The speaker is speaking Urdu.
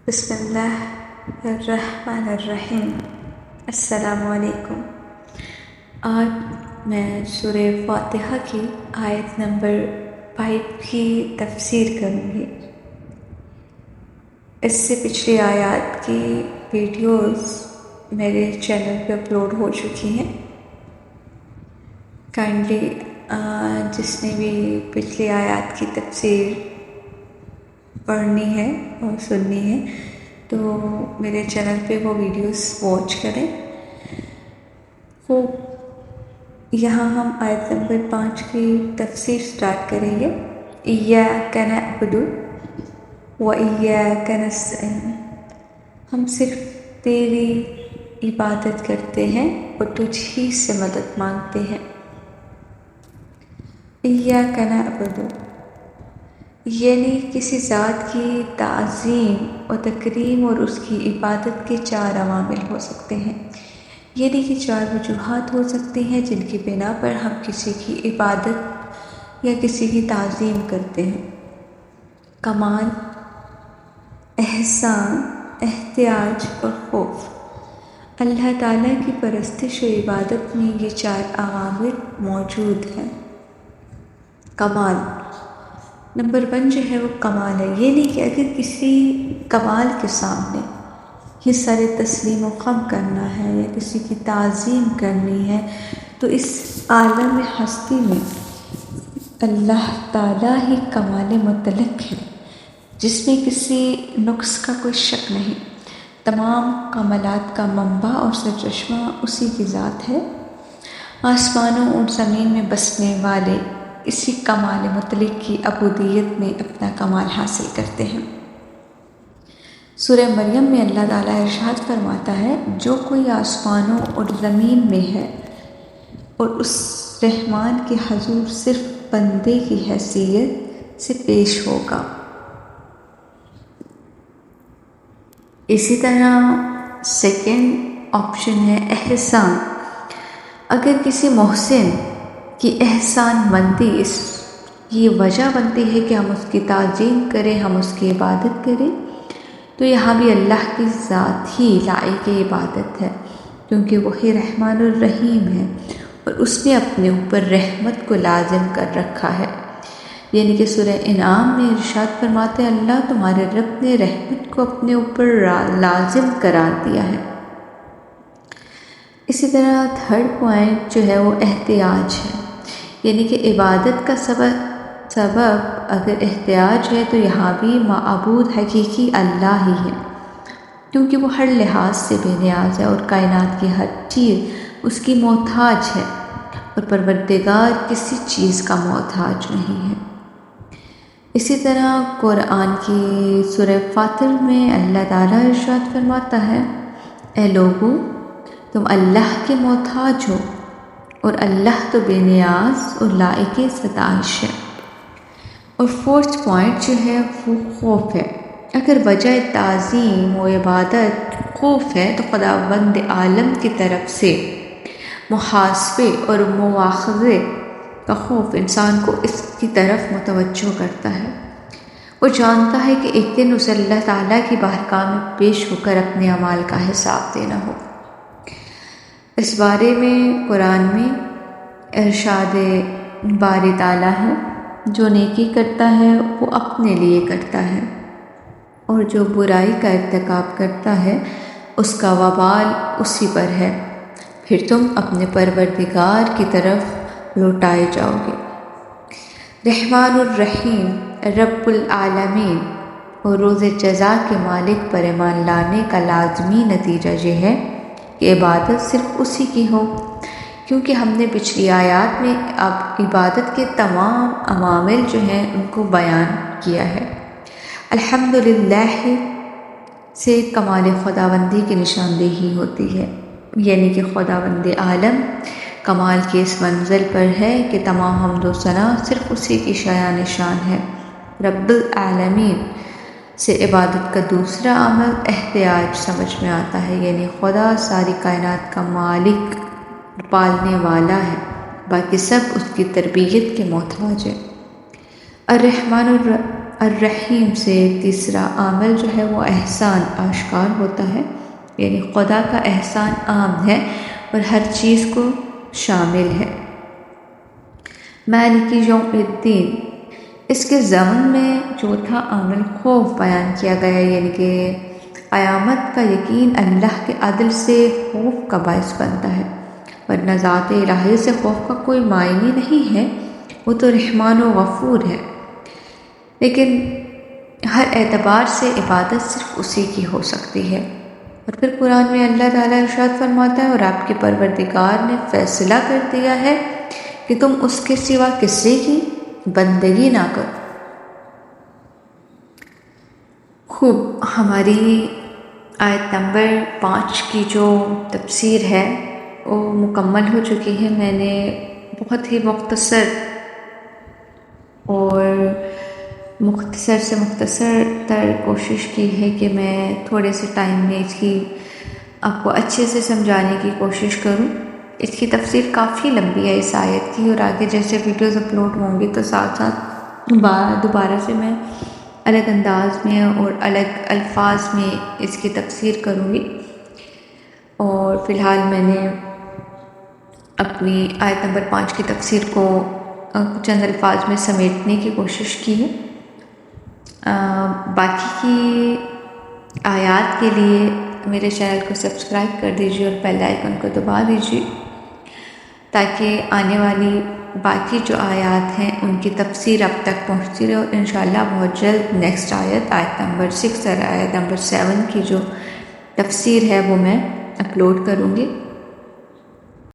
بسم اللہ الرحمن الرحیم۔ السلام علیکم۔ آج میں سورہ فاتحہ کی آیت نمبر 5 کی تفسیر کروں گی۔ اس سے پچھلی آیات کی ویڈیوز میرے چینل پہ اپلوڈ ہو چکی ہیں۔ کائنڈلی جس نے بھی پچھلی آیات کی تفسیر پڑھنی ہے اور سننی ہے تو میرے چینل پہ وہ ویڈیوز واچ کریں۔ یہاں ہم آیت نمبر 5 کی تفسیر سٹارٹ کریں گے۔ ایاک نعبد و ایاک نستعین، ہم صرف تیری عبادت کرتے ہیں اور تجھ ہی سے مدد مانگتے ہیں۔ ایاک نعبد یعنی کسی ذات کی تعظیم و تکریم اور اس کی عبادت کے 4 عوامل ہو سکتے ہیں، یعنی کہ 4 وجوہات ہو سکتے ہیں جن کی بنا پر ہم کسی کی عبادت یا کسی کی تعظیم کرتے ہیں۔ کمال، احسان، احتیاج اور خوف۔ اللہ تعالیٰ کی پرستش و عبادت میں یہ 4 عوامل موجود ہیں۔ کمال نمبر 1 جو ہے وہ کمال ہے، یہ نہیں کہ اگر کسی کمال کے سامنے یہ سارے تسلیم و خم کرنا ہے یا کسی کی تعظیم کرنی ہے تو اس عالم ہستی میں اللہ تعالیٰ ہی کمال مطلق ہے، جس میں کسی نقص کا کوئی شک نہیں۔ تمام کمالات کا منبع اور سرچشمہ اسی کی ذات ہے۔ آسمانوں اور زمین میں بسنے والے اسی کمال مطلق کی عبودیت میں اپنا کمال حاصل کرتے ہیں۔ سورہ مریم میں اللہ تعالیٰ ارشاد فرماتا ہے، جو کوئی آسمانوں اور زمین میں ہے اور اس رحمان کے حضور صرف بندے کی حیثیت سے پیش ہوگا۔ اسی طرح سیکنڈ آپشن ہے احسان۔ اگر کسی محسن کی احسان مندی اس کی وجہ بنتی ہے کہ ہم اس کی تعظیم کریں، ہم اس کی عبادت کریں، تو یہاں بھی اللہ کی ذات ہی لائق عبادت ہے، کیونکہ وہی رحمان الرحیم ہے اور اس نے اپنے اوپر رحمت کو لازم کر رکھا ہے۔ یعنی کہ سورہ انعام میں ارشاد فرماتے ہیں، اللہ تمہارے رب نے رحمت کو اپنے اوپر لازم قرار دیا ہے۔ اسی طرح تھرڈ پوائنٹ جو ہے وہ احتیاج ہے، یعنی کہ عبادت کا سبب اگر احتیاج ہے تو یہاں بھی معبود حقیقی اللہ ہی ہے، کیونکہ وہ ہر لحاظ سے بے نیاز ہے اور کائنات کی ہر چیز اس کی محتاج ہے، اور پروردگار کسی چیز کا محتاج نہیں ہے۔ اسی طرح قرآن کی سورہ فاطر میں اللہ تعالیٰ ارشاد فرماتا ہے، اے لوگو تم اللہ کے محتاج ہو اور اللہ تو بے نیاز اور لائق ستائش ہے۔ اور فورتھ پوائنٹ جو ہے وہ خوف ہے۔ اگر وجہ تعظیم و عبادت خوف ہے تو خداوند عالم کی طرف سے محاسبے اور مواخذے کا خوف انسان کو اس کی طرف متوجہ کرتا ہے۔ وہ جانتا ہے کہ ایک دن اسے اللہ تعالیٰ کی بارگاہ میں پیش ہو کر اپنے اعمال کا حساب دینا ہو۔ اس بارے میں قرآن میں ارشاد باری تعالیٰ ہے، جو نیکی کرتا ہے وہ اپنے لیے کرتا ہے اور جو برائی کا ارتکاب کرتا ہے اس کا وبال اسی پر ہے، پھر تم اپنے پروردگار کی طرف لوٹائے جاؤ گے۔ رحمان الرحیم رب العالمین اور روز جزا کے مالک پر ایمان لانے کا لازمی نتیجہ یہ ہے کہ عبادت صرف اسی کی ہو، کیونکہ ہم نے پچھلی آیات میں اب عبادت کے تمام عوامل جو ہیں ان کو بیان کیا ہے۔ الحمدللہ سے کمال خداوندی کی نشاندہی ہوتی ہے، یعنی کہ خداوند عالم کمال کی اس منزل پر ہے کہ تمام حمد و ثنا صرف اسی کی شایان شان ہے۔ رب العالمین سے عبادت کا دوسرا عمل احتیاج سمجھ میں آتا ہے، یعنی خدا ساری کائنات کا مالک پالنے والا ہے، باقی سب اس کی تربیت کے محتاج ہے۔ الرحمن الرحیم سے تیسرا عامل جو ہے وہ احسان آشکار ہوتا ہے، یعنی خدا کا احسان عام ہے اور ہر چیز کو شامل ہے۔ مالک یوم الدین، اس کے ضمن میں چوتھا عامل خوف بیان کیا گیا، یعنی کہ قیامت کا یقین اللہ کے عدل سے خوف کا باعث بنتا ہے، ورنہ ذات الہی سے خوف کا کوئی معنی نہیں ہے، وہ تو رحمان و غفور ہے، لیکن ہر اعتبار سے عبادت صرف اسی کی ہو سکتی ہے۔ اور پھر قرآن میں اللہ تعالیٰ ارشاد فرماتا ہے، اور آپ کے پروردگار نے فیصلہ کر دیا ہے کہ تم اس کے سوا کسی کی بندگی نہ کرو۔ خوب، ہماری آیت نمبر 5 کی جو تفسیر ہے وہ مکمل ہو چکی ہے۔ میں نے بہت ہی مختصر سے مختصر تر کوشش کی ہے کہ میں تھوڑے سے ٹائم میں اس کی آپ کو اچھے سے سمجھانے کی کوشش کروں۔ اس کی تفسیر کافی لمبی ہے اس آیت کی، اور آگے جیسے ویڈیوز اپلوڈ ہوں گی تو ساتھ ساتھ دوبارہ سے میں الگ انداز میں اور الگ الفاظ میں اس کی تفسیر کروں گی، اور فی الحال میں نے اپنی آیت نمبر 5 کی تفسیر کو چند الفاظ میں سمیٹنے کی کوشش کی ہے۔ باقی کی آیات کے لیے میرے چینل کو سبسکرائب کر دیجیے اور بیل آئیکن کو دبا دیجیے، تاکہ آنے والی باقی جو آیات ہیں ان کی تفسیر اب تک پہنچتی رہے، اور انشاءاللہ بہت جلد نیکسٹ آیت نمبر 6 اور آیت نمبر 7 کی جو تفسیر ہے وہ میں اپلوڈ کروں گی۔